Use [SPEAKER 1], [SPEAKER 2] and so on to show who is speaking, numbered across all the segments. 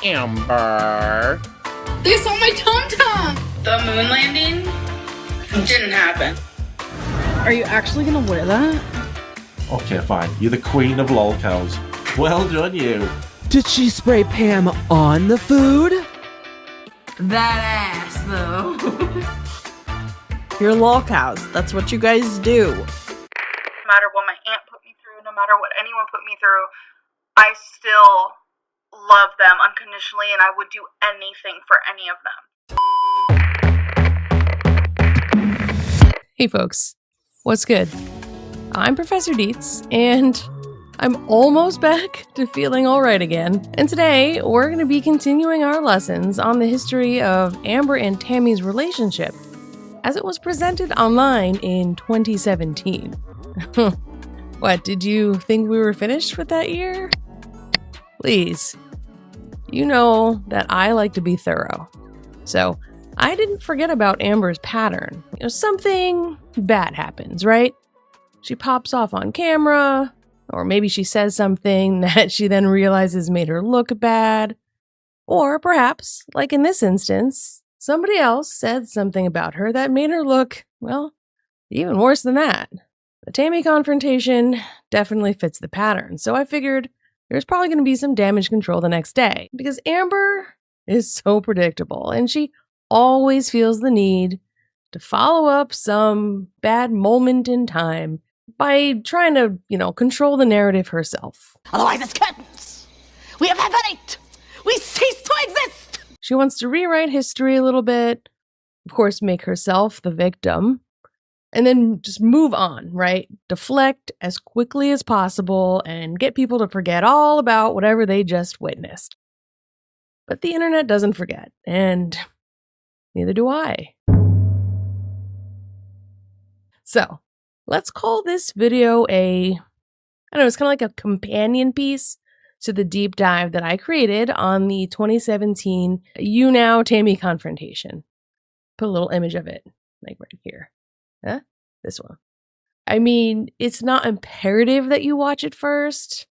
[SPEAKER 1] Amber.
[SPEAKER 2] They saw my tum-tum!
[SPEAKER 3] The moon landing didn't happen.
[SPEAKER 2] Are you actually gonna wear that?
[SPEAKER 4] Okay, fine. You're the queen of lolcows. Well done, you.
[SPEAKER 5] Did she spray Pam on the food?
[SPEAKER 2] That ass, though.
[SPEAKER 6] You're lolcows. That's what you guys do.
[SPEAKER 3] No matter what my aunt put me through, no matter what anyone put me through, I still love them unconditionally, and I would do anything for any of them.
[SPEAKER 7] Hey folks, what's good? I'm Professor Dietz, and I'm almost back to feeling alright again. And today, we're going to be continuing our lessons on the history of Amber and Tammie's relationship as it was presented online in 2017. What, did you think we were finished with that year? Please. You know that I like to be thorough. So, I didn't forget about Amber's pattern. Something bad happens, right? She pops off on camera, or maybe she says something that she then realizes made her look bad. Or perhaps, like in this instance, somebody else said something about her that made her look, well, even worse than that. The Tammie Confrontation definitely fits the pattern, so I figured there's probably going to be some damage control the next day, because Amber is so predictable, and she always feels the need to follow up some bad moment in time by trying to, control the narrative herself.
[SPEAKER 8] Otherwise it's curtains. We evaporate. We cease to exist.
[SPEAKER 7] She wants to rewrite history a little bit, of course, make herself the victim, and then just move on, right? Deflect as quickly as possible and get people to forget all about whatever they just witnessed. But the internet doesn't forget, and neither do I. So, let's call this video it's kind of like a companion piece to the deep dive that I created on the 2017 YouNow Tammie Confrontation. Put a little image of it, like right here. Huh? This one. I mean, it's not imperative that you watch it first,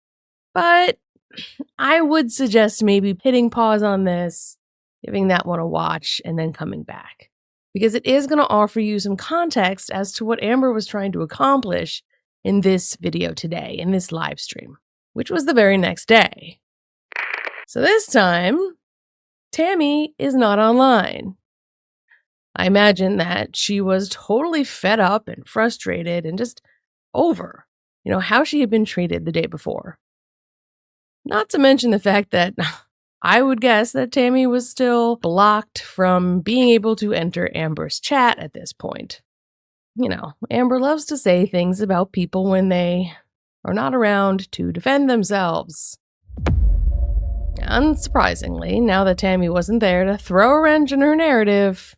[SPEAKER 7] but I would suggest maybe hitting pause on this, giving that one a watch, and then coming back. Because it is going to offer you some context as to what Amber was trying to accomplish in this video today, in this live stream, which was the very next day. So this time, Tammie is not online. I imagine that she was totally fed up and frustrated and just over, how she had been treated the day before. Not to mention the fact that I would guess that Tammie was still blocked from being able to enter Amber's chat at this point. Amber loves to say things about people when they are not around to defend themselves. Unsurprisingly, now that Tammie wasn't there to throw a wrench in her narrative,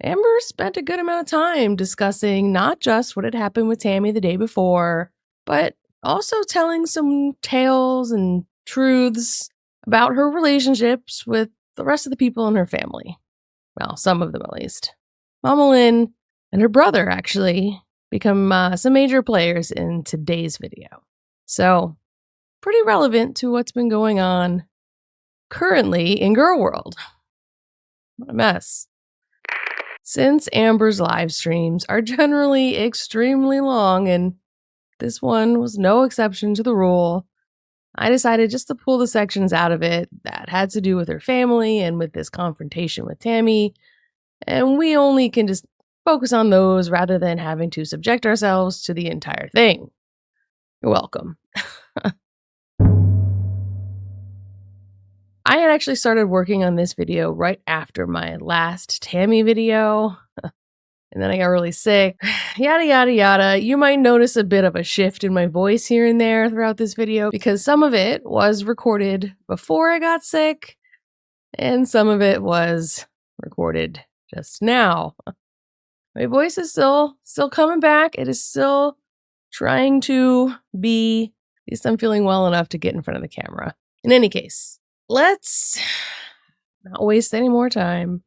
[SPEAKER 7] Amber spent a good amount of time discussing not just what had happened with Tammie the day before, but also telling some tales and truths about her relationships with the rest of the people in her family. Well, some of them at least. Mama Lynn and her brother actually become some major players in today's video. So, pretty relevant to what's been going on currently in girl world. What a mess. Since Amber's live streams are generally extremely long, and this one was no exception to the rule, I decided just to pull the sections out of it that had to do with her family and with this confrontation with Tammie, and we only can just focus on those rather than having to subject ourselves to the entire thing. You're welcome. I had actually started working on this video right after my last Tammie video, and then I got really sick, yada yada yada. You might notice a bit of a shift in my voice here and there throughout this video because some of it was recorded before I got sick, and some of it was recorded just now. My voice is still coming back. It is still trying to be, at least I'm feeling well enough to get in front of the camera. In any case, let's not waste any more time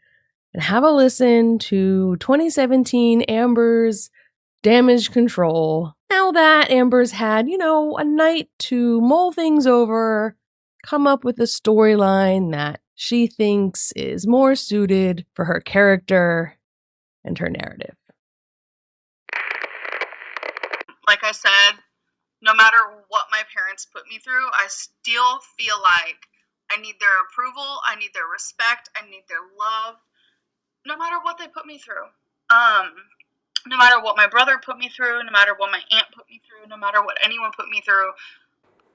[SPEAKER 7] and have a listen to 2017 Amber's damage control. Now that Amber's had, a night to mull things over, come up with a storyline that she thinks is more suited for her character and her narrative.
[SPEAKER 3] Like I said, no matter what my parents put me through, I still feel like I need their approval, I need their respect, I need their love, no matter what they put me through. No matter what my brother put me through, no matter what my aunt put me through, no matter what anyone put me through.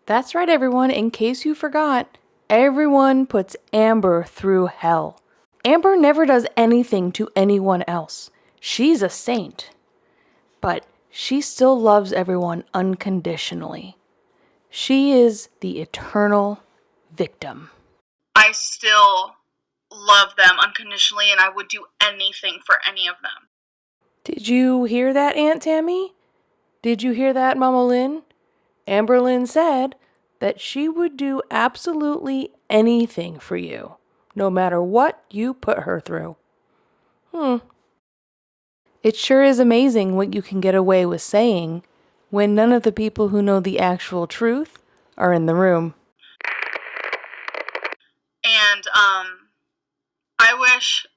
[SPEAKER 7] That's right, everyone. In case you forgot, everyone puts Amber through hell. Amber never does anything to anyone else. She's a saint. But she still loves everyone unconditionally. She is the eternal victim.
[SPEAKER 3] I still love them unconditionally, and I would do anything for any of them.
[SPEAKER 7] Did you hear that, Aunt Tammie? Did you hear that, Mama Lynn? Amberlynn said that she would do absolutely anything for you, no matter what you put her through. It sure is amazing what you can get away with saying when none of the people who know the actual truth are in the room.
[SPEAKER 3] And I wish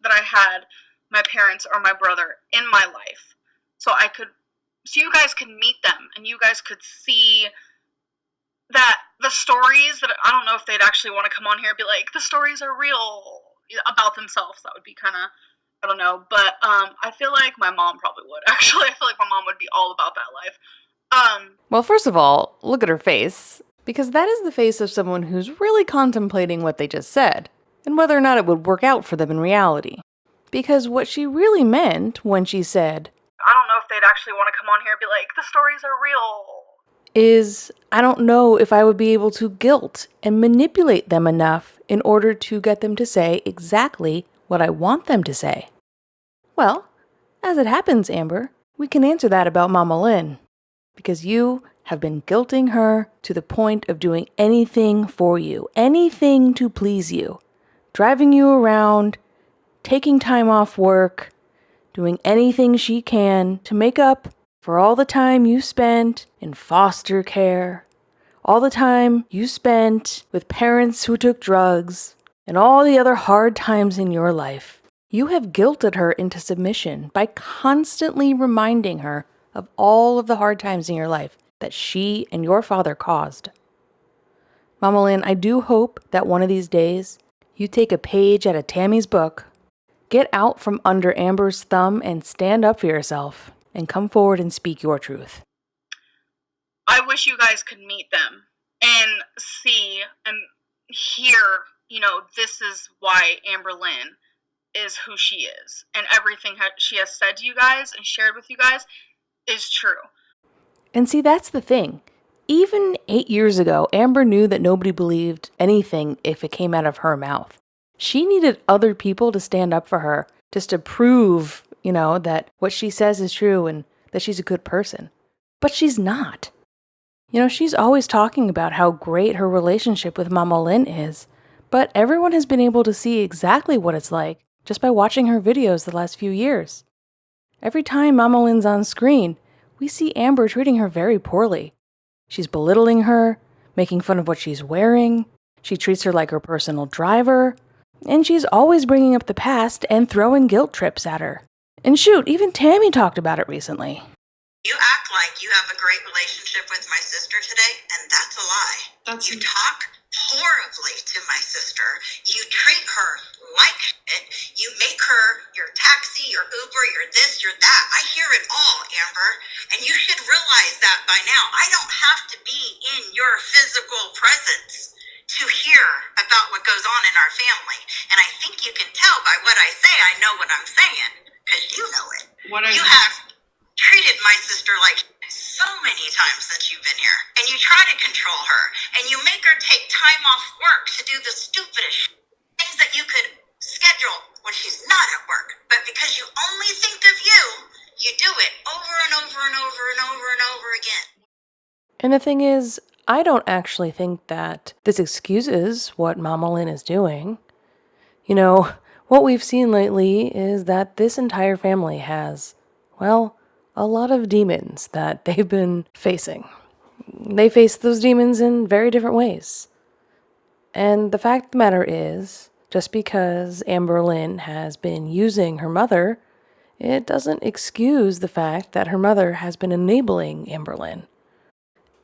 [SPEAKER 3] that I had my parents or my brother in my life so you guys could meet them and you guys could see that the stories that, I don't know if they'd actually want to come on here and be like, the stories are real about themselves. That would be kind of, I don't know, but I feel like my mom probably would. Actually, I feel like my mom would be all about that life.
[SPEAKER 7] Well, first of all, look at her face, because that is the face of someone who's really contemplating what they just said, and whether or not it would work out for them in reality. Because what she really meant when she said,
[SPEAKER 3] I don't know if they'd actually want to come on here and be like, the stories are real,
[SPEAKER 7] is, I don't know if I would be able to guilt and manipulate them enough in order to get them to say exactly what I want them to say. Well, as it happens, Amber, we can answer that about Mama Lynn, because you have been guilting her to the point of doing anything for you, anything to please you, driving you around, taking time off work, doing anything she can to make up for all the time you spent in foster care, all the time you spent with parents who took drugs, and all the other hard times in your life. You have guilted her into submission by constantly reminding her of all of the hard times in your life that she and your father caused. Mama Lynn, I do hope that one of these days you take a page out of Tammie's book, get out from under Amber's thumb and stand up for yourself and come forward and speak your truth.
[SPEAKER 3] I wish you guys could meet them and see and hear, this is why Amberlynn is who she is. And everything she has said to you guys and shared with you guys is true.
[SPEAKER 7] And see, that's the thing. Even 8 years ago, Amber knew that nobody believed anything if it came out of her mouth. She needed other people to stand up for her, just to prove, that what she says is true and that she's a good person. But she's not. She's always talking about how great her relationship with Mama Lynn is, but everyone has been able to see exactly what it's like just by watching her videos the last few years. Every time Mama Lynn's on screen, we see Amber treating her very poorly. She's belittling her, making fun of what she's wearing, she treats her like her personal driver, and she's always bringing up the past and throwing guilt trips at her. And shoot, even Tammie talked about it recently.
[SPEAKER 1] You act like you have a great relationship with my sister today, and that's a lie. You talk horribly to my sister. You treat her like shit. You make her your taxi, your Uber, your this, your that. I hear it all, Amber. And you should realize that by now. I don't have to be in your physical presence to hear about what goes on in our family. And I think you can tell by what I say, I know what I'm saying, because you know it. You have treated my sister like so many times since you've been here. And you try to control her. And you make her take time off work to do the stupidest things that you could schedule when she's not at work. But because you only think of you, you do it over and over and over and over and over again.
[SPEAKER 7] And the thing is, I don't actually think that this excuses what Mama Lynn is doing. What we've seen lately is that this entire family has, a lot of demons that they've been facing. they face those demons in very different ways. And the fact of the matter is, just because Amberlynn has been using her mother, it doesn't excuse the fact that her mother has been enabling Amberlynn.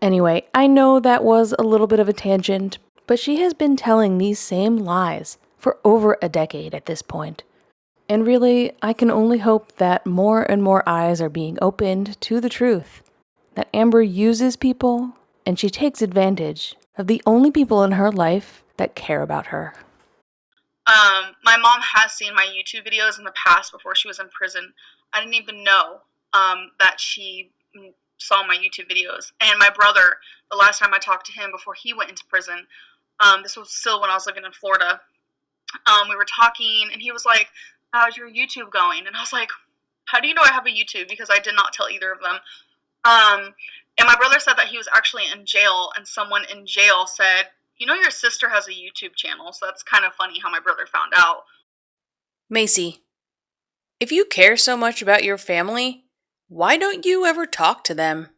[SPEAKER 7] Anyway, I know that was a little bit of a tangent, but she has been telling these same lies for over a decade at this point. And really, I can only hope that more and more eyes are being opened to the truth. That Amber uses people, and she takes advantage of the only people in her life that care about her.
[SPEAKER 3] My mom has seen my YouTube videos in the past before she was in prison. I didn't even know that she saw my YouTube videos. And my brother, the last time I talked to him before he went into prison, this was still when I was living in Florida, we were talking, and he was like, how's your YouTube going? And I was like, how do you know I have a YouTube? Because I did not tell either of them. And my brother said that he was actually in jail, and someone in jail said, you know, your sister has a YouTube channel, so that's kind of funny how my brother found out.
[SPEAKER 9] Macy, if you care so much about your family, why don't you ever talk to them?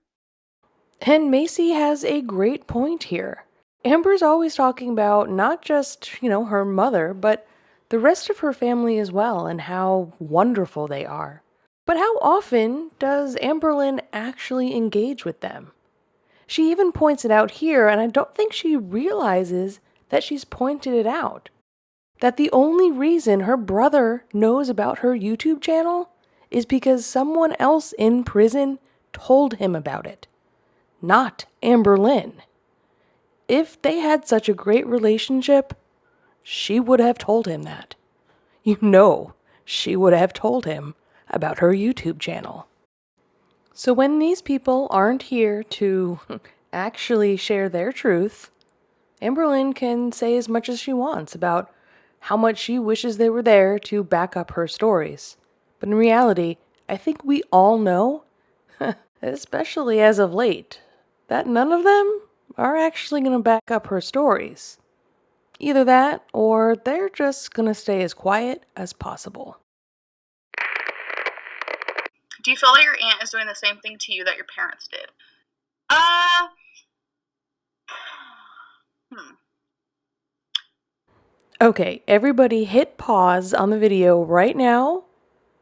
[SPEAKER 7] And Macy has a great point here. Amber's always talking about not just, her mother, but the rest of her family as well, and how wonderful they are. But how often does Amberlynn actually engage with them? She even points it out here, and I don't think she realizes that she's pointed it out. That the only reason her brother knows about her YouTube channel is because someone else in prison told him about it. Not Amberlynn. If they had such a great relationship, she would have told him that. She would have told him about her YouTube channel. So when these people aren't here to actually share their truth, Amberlynn can say as much as she wants about how much she wishes they were there to back up her stories. But in reality, I think we all know, especially as of late, that none of them are actually going to back up her stories. Either that, or they're just going to stay as quiet as possible.
[SPEAKER 3] Do you feel like your aunt is doing the same thing to you that your parents did?
[SPEAKER 7] Okay, everybody hit pause on the video right now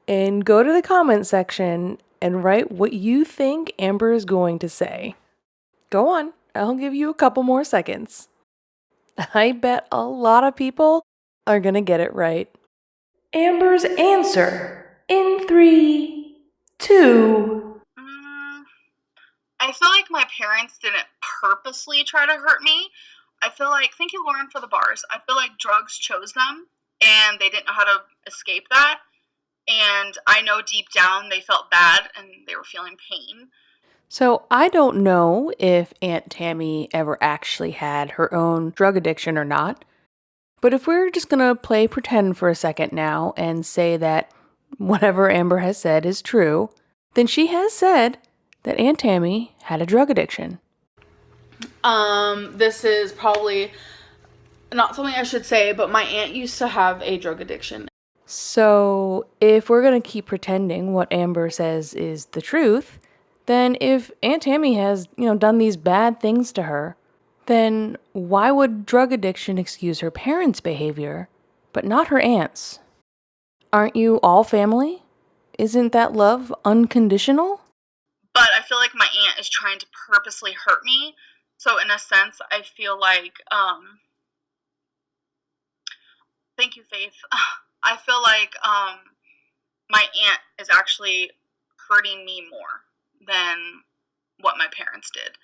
[SPEAKER 7] and go to the comment section and write what you think Amber is going to say. Go on, I'll give you a couple more seconds. I bet a lot of people are gonna get it right. Amber's answer in 3, 2.
[SPEAKER 3] I feel like my parents didn't purposely try to hurt me. I feel like, thank you, Lauren, for the bars. I feel like drugs chose them, and they didn't know how to escape that. And I know deep down they felt bad, and they were feeling pain.
[SPEAKER 7] So I don't know if Aunt Tammie ever actually had her own drug addiction or not. But if we're just going to play pretend for a second now and say that whatever Amber has said is true, then she has said that Aunt Tammie had a drug addiction.
[SPEAKER 2] This is probably not something I should say, but my aunt used to have a drug addiction.
[SPEAKER 7] So if we're going to keep pretending what Amber says is the truth, then if Aunt Tammie has, done these bad things to her, then why would drug addiction excuse her parents' behavior, but not her aunt's? Aren't you all family? Isn't that love unconditional?
[SPEAKER 3] But I feel like my aunt is trying to purposely hurt me. So in a sense, I feel like, thank you, Faith. I feel like my aunt is actually hurting me more than what my parents did.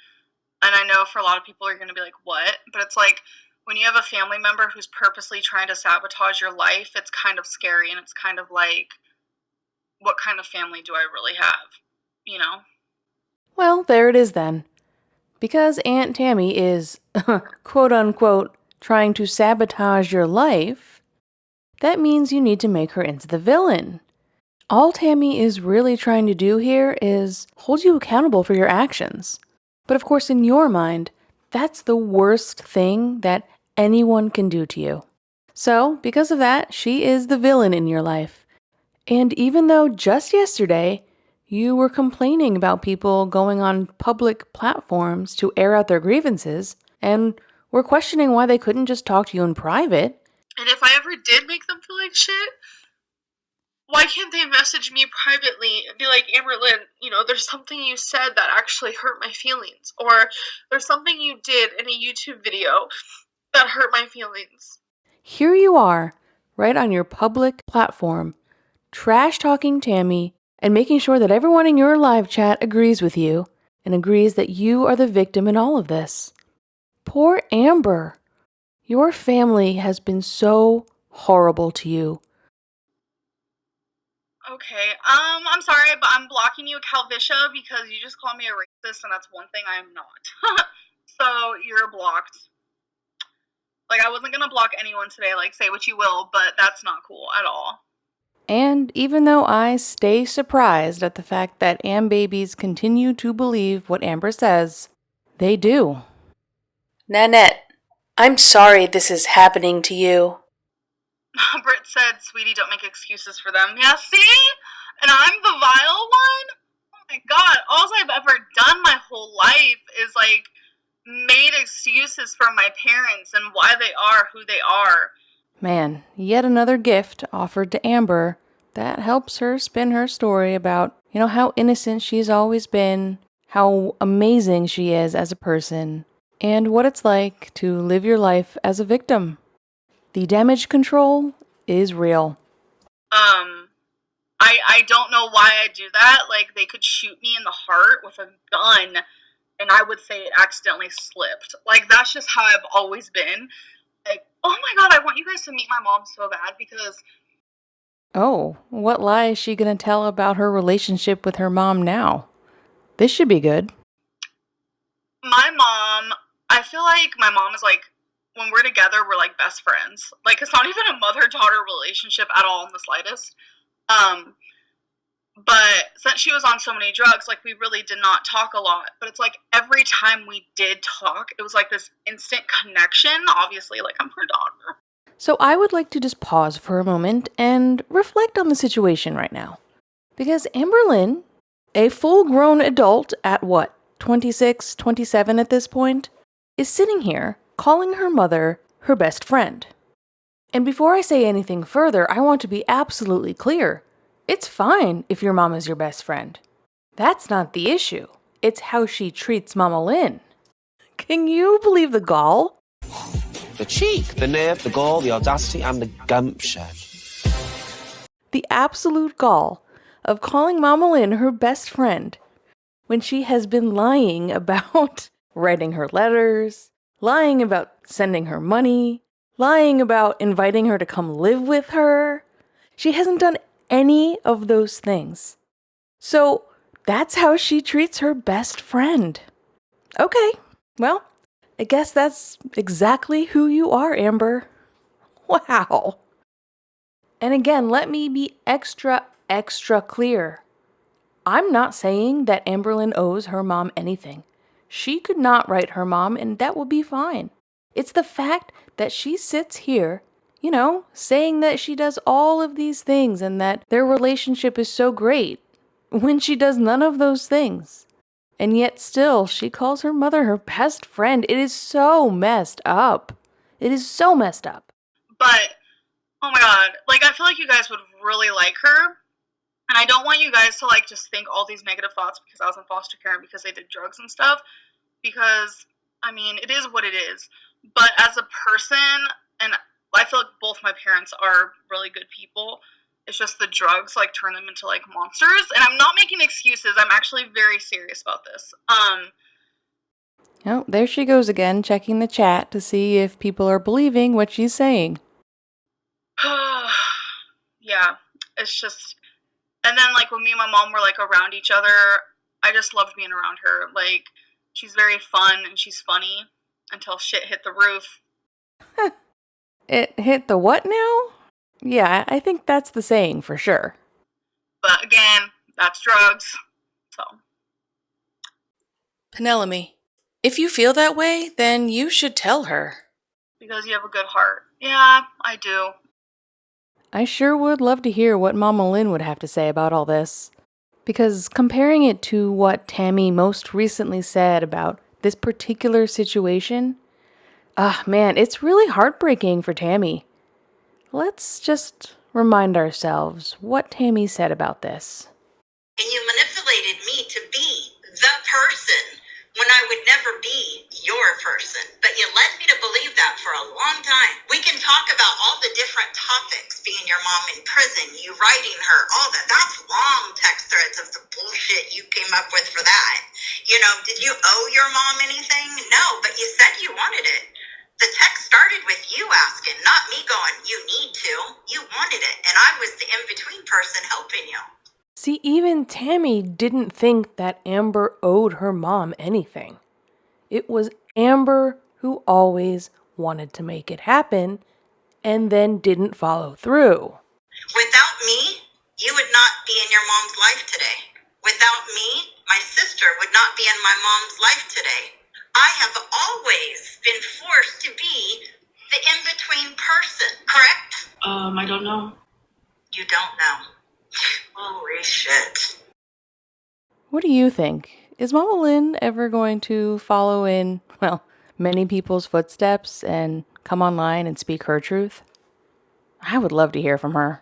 [SPEAKER 3] And I know for a lot of people are going to be like, what? But it's like, when you have a family member who's purposely trying to sabotage your life, it's kind of scary. And it's kind of like, what kind of family do I really have?
[SPEAKER 7] Well, there it is then. Because Aunt Tammie is, quote unquote, trying to sabotage your life, that means you need to make her into the villain. All Tammie is really trying to do here is hold you accountable for your actions. But of course, in your mind, that's the worst thing that anyone can do to you. So, because of that, she is the villain in your life. And even though just yesterday,
[SPEAKER 2] You were complaining about people going on public platforms to air out their grievances, and were questioning why they couldn't just talk to you in private.
[SPEAKER 3] And if I ever did make them feel like shit, why can't they message me privately and be like, Amberlynn, there's something you said that actually hurt my feelings. Or there's something you did in a YouTube video that hurt my feelings.
[SPEAKER 2] Here you are, right on your public platform, trash-talking Tammie and making sure that everyone in your live chat agrees with you and agrees that you are the victim in all of this. Poor Amber. Your family has been so horrible to you.
[SPEAKER 3] Okay, I'm sorry, but I'm blocking you, Calvisha, because you just called me a racist, and that's one thing I am not. So, you're blocked. Like, I wasn't gonna block anyone today, like, say what you will, but that's not cool at all.
[SPEAKER 2] And even though I stay surprised at the fact that Am babies continue to believe what Amber says, they do.
[SPEAKER 9] Nanette, I'm sorry this is happening to you.
[SPEAKER 3] Britt said, sweetie, don't make excuses for them. Yeah, see? And I'm the vile one? Oh my god, all I've ever done my whole life is, like, made excuses for my parents and why they are who they are.
[SPEAKER 2] Man, yet another gift offered to Amber that helps her spin her story about, how innocent she's always been, how amazing she is as a person, and what it's like to live your life as a victim. The damage control is real.
[SPEAKER 3] I don't know why I do that. Like, they could shoot me in the heart with a gun, and I would say it accidentally slipped. Like, that's just how I've always been. Like, oh my god, I want you guys to meet my mom so bad because...
[SPEAKER 2] Oh, what lie is she gonna tell about her relationship with her mom now? This should be good.
[SPEAKER 3] My mom, I feel like my mom is like, when we're together, we're like best friends. Like, it's not even a mother-daughter relationship at all in the slightest. But since she was on so many drugs, like, we really did not talk a lot. But it's like every time we did talk, it was like this instant connection. Obviously, like, I'm her daughter.
[SPEAKER 2] So I would like to just pause for a moment and reflect on the situation right now. Because Amberlynn, a full-grown adult at 26, 27 at this point, is sitting here calling her mother her best friend. And before I say anything further, I want to be absolutely clear. It's fine if your mom is your best friend. That's not the issue. It's how she treats Mama Lynn. Can you believe the gall?
[SPEAKER 5] The cheek, the nerve, the gall, the audacity, and the gumption.
[SPEAKER 2] The absolute gall of calling Mama Lynn her best friend when she has been lying about writing her letters, lying about sending her money, lying about inviting her to come live with her. She hasn't done any of those things. So that's how she treats her best friend. Okay, well, I guess that's exactly who you are, Amber. Wow. And again, let me be extra clear. I'm not saying that Amberlynn owes her mom anything. She could not write her mom, and that would be fine. It's the fact that she sits here, saying that she does all of these things and that their relationship is so great when she does none of those things. And yet still, she calls her mother her best friend. It is so messed up. It is so messed up.
[SPEAKER 3] But, oh my god, like, I feel like you guys would really like her. And I don't want you guys to, like, just think all these negative thoughts because I was in foster care and because they did drugs and stuff. Because, I mean, it is what it is. But as a person, and I feel like both my parents are really good people. It's just the drugs, like, turn them into, like, monsters. And I'm not making excuses. I'm actually very serious about this.
[SPEAKER 2] Oh, there she goes again, checking the chat to see if people are believing what she's saying.
[SPEAKER 3] Yeah, it's just... And then, like, when me and my mom were, like, around each other, I just loved being around her. Like, she's very fun and she's funny until shit hit the roof.
[SPEAKER 2] It hit the what now? Yeah, I think that's the saying for sure.
[SPEAKER 3] But again, that's drugs. So.
[SPEAKER 9] Penelope, if you feel that way, then you should tell her.
[SPEAKER 3] Because you have a good heart. Yeah, I do.
[SPEAKER 2] I sure would love to hear what Mama Lynn would have to say about all this. Because comparing it to what Tammie most recently said about this particular situation, man, it's really heartbreaking for Tammie. Let's just remind ourselves what Tammie said about this.
[SPEAKER 1] And you manipulated me to be the person when I would never be your person. But you led me to believe that for a long time. We can talk about all the different topics, being your mom in prison, you writing her, all that. That's long text threads of the bullshit you came up with for that. You know, did you owe your mom anything? No, but you said you wanted it. The text started with you asking, not me going, you need to. You wanted it, and I was the in-between person helping you.
[SPEAKER 2] See, even Tammie didn't think that Amber owed her mom anything. It was Amber who always wanted to make it happen and then didn't follow through.
[SPEAKER 1] Without me, you would not be in your mom's life today. Without me, my sister would not be in my mom's life today. I have always been forced to be the in-between person, correct?
[SPEAKER 10] I don't know.
[SPEAKER 1] You don't know. Holy shit.
[SPEAKER 2] What do you think? Is Mama Lynn ever going to follow in, well, many people's footsteps and come online and speak her truth? I would love to hear from her.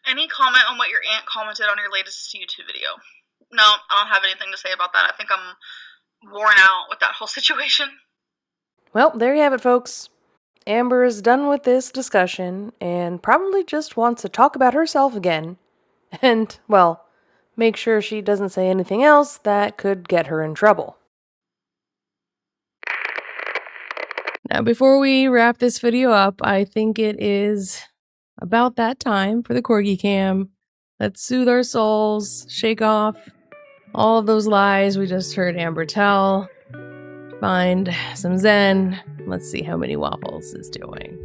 [SPEAKER 3] Any comment on what your aunt commented on your latest YouTube video? No, I don't have anything to say about that. I think I'm worn out with that whole situation.
[SPEAKER 2] Well, there you have it, folks. Amber is done with this discussion and probably just wants to talk about herself again. And, well, make sure she doesn't say anything else that could get her in trouble.
[SPEAKER 7] Now, before we wrap this video up, I think it is about that time for the Corgi Cam. Let's soothe our souls, shake off all of those lies we just heard Amber tell, find some zen. Let's see how Mini Waffles is doing.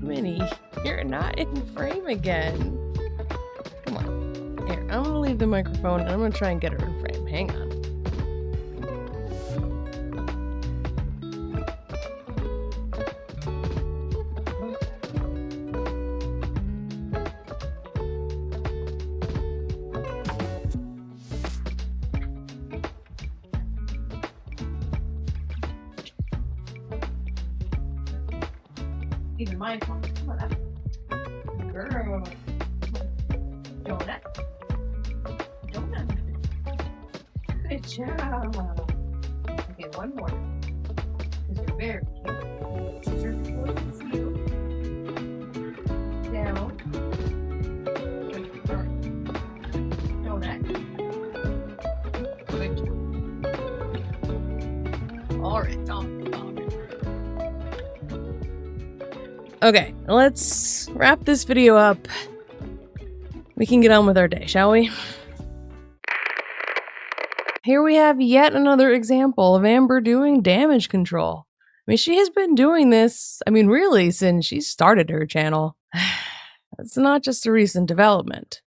[SPEAKER 7] Minnie, you're not in frame again. Come on. Here, I'm gonna leave the microphone and I'm gonna try and get her in frame. Hang on. Even mine. Come on up. Girl. Donut. Donut. Good job. Okay, one more. Because you're very cute. Deserve to go and see you. Down. Donut. Good job. Alright, donut. Okay, let's wrap this video up. We can get on with our day, shall we? Here we have yet another example of Amber doing damage control. I mean, she has been doing this, really, since she started her channel. It's not just a recent development.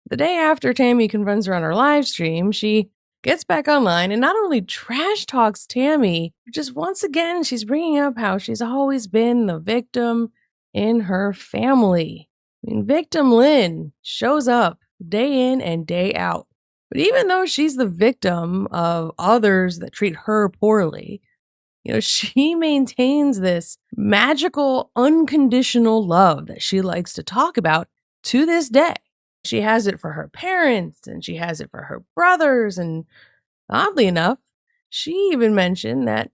[SPEAKER 7] The day after Tammie confronts her on her live stream, she gets back online and not only trash talks Tammie, but just once again, she's bringing up how she's always been the victim in her family. Victim Lynn shows up day in and day out. But even though she's the victim of others that treat her poorly, she maintains this magical, unconditional love that she likes to talk about to this day. She has it for her parents, and she has it for her brothers, and oddly enough, she even mentioned that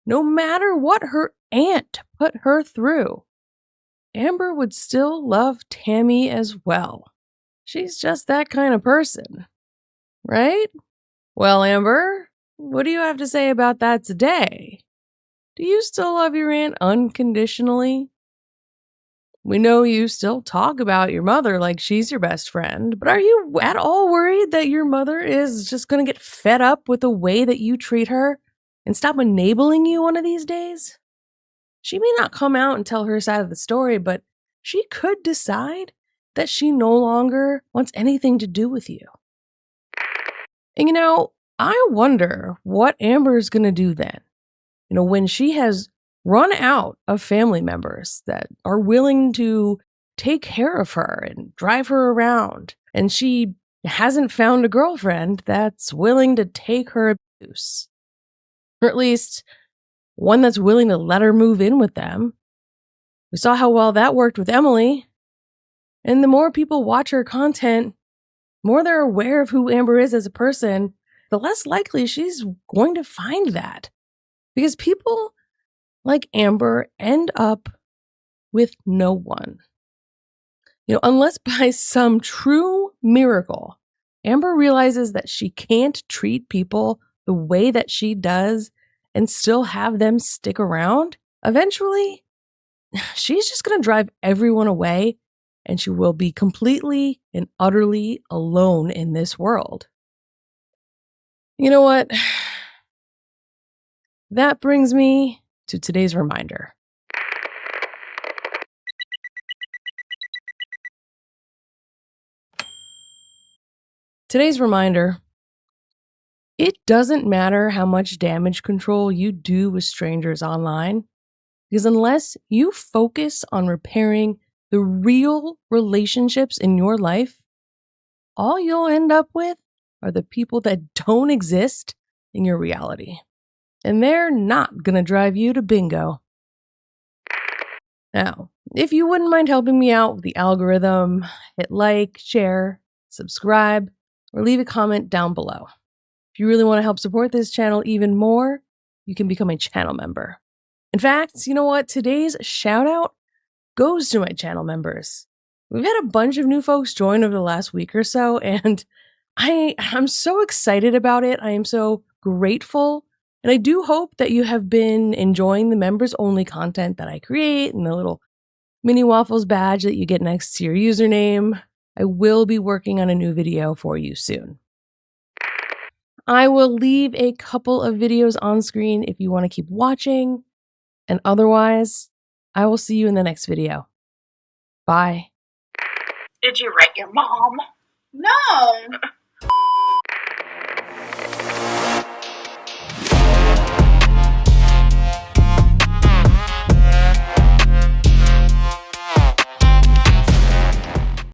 [SPEAKER 7] no matter what her aunt put her through, Amber would still love Tammie as well. She's just that kind of person, right? Well, Amber, what do you have to say about that today? Do you still love your aunt unconditionally? We know you still talk about your mother like she's your best friend, but are you at all worried that your mother is just going to get fed up with the way that you treat her and stop enabling you one of these days? She may not come out and tell her side of the story, but she could decide that she no longer wants anything to do with you. And I wonder what Amber's going to do then. When she has run out of family members that are willing to take care of her and drive her around. And she hasn't found a girlfriend that's willing to take her abuse. Or at least one that's willing to let her move in with them. We saw how well that worked with Emily. And the more people watch her content, the more they're aware of who Amber is as a person, the less likely she's going to find that. Because people like Amber end up with no one. Unless by some true miracle, Amber realizes that she can't treat people the way that she does and still have them stick around, eventually, she's just going to drive everyone away and she will be completely and utterly alone in this world. You know what? That brings me to today's reminder. Today's reminder: it doesn't matter how much damage control you do with strangers online, because unless you focus on repairing the real relationships in your life, all you'll end up with are the people that don't exist in your reality. And they're not going to drive you to bingo. Now, if you wouldn't mind helping me out with the algorithm, hit like, share, subscribe, or leave a comment down below. If you really want to help support this channel even more, you can become a channel member. In fact, you know what? Today's shout out goes to my channel members. We've had a bunch of new folks join over the last week or so, and I'm so excited about it. I am so grateful. And I do hope that you have been enjoying the members only content that I create and the little mini waffles badge that you get next to your username. I will be working on a new video for you soon. I will leave a couple of videos on screen if you want to keep watching. And otherwise, I will see you in the next video. Bye.
[SPEAKER 3] Did you write your mom? No.